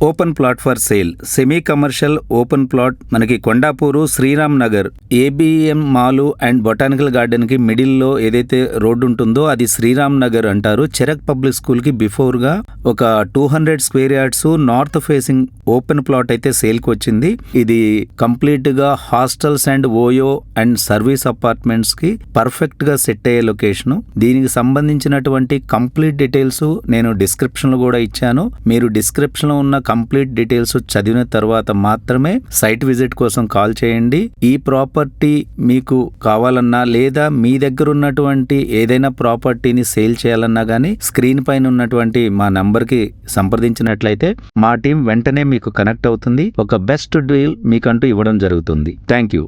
Open plot for sale, semi commercial open plot మనకి Kondapur Sriram Nagar ABM mall and botanical garden కి middle లో ఏదైతే road ఉంటుందో అది శ్రీరామ్ నగర్ అంటారు. చెరక్ పబ్లిక్ స్కూల్ కి బిఫోర్ గా ఒక 200 square yards north facing open plot అయితే సేల్ కి వచ్చింది. ఇది కంప్లీట్ గా hostels and OYO and service apartments కి పర్ఫెక్ట్ గా సెట్ అయ్యే లొకేషన్. దీనికి సంబంధించినటువంటి కంప్లీట్ డీటెయిల్స్ నేను డిస్క్రిప్షన్ లో కూడా ఇచ్చాను. మీరు డిస్క్రిప్షన్ లో ఉన్న కంప్లీట్ డీటెయిల్స్ చదివిన తర్వాత మాత్రమే సైట్ విజిట్ కోసం కాల్ చేయండి. ఈ ప్రాపర్టీ మీకు కావాలన్నా లేదా మీ దగ్గర ఉన్నటువంటి ఏదైనా ప్రాపర్టీని సేల్ చేయాలన్నా గానీ స్క్రీన్ పైన ఉన్నటువంటి మా నంబర్ కి సంప్రదించినట్లయితే మా టీం వెంటనే మీకు కనెక్ట్ అవుతుంది. ఒక బెస్ట్ డీల్ మీకంటూ ఇవ్వడం జరుగుతుంది. Thank you.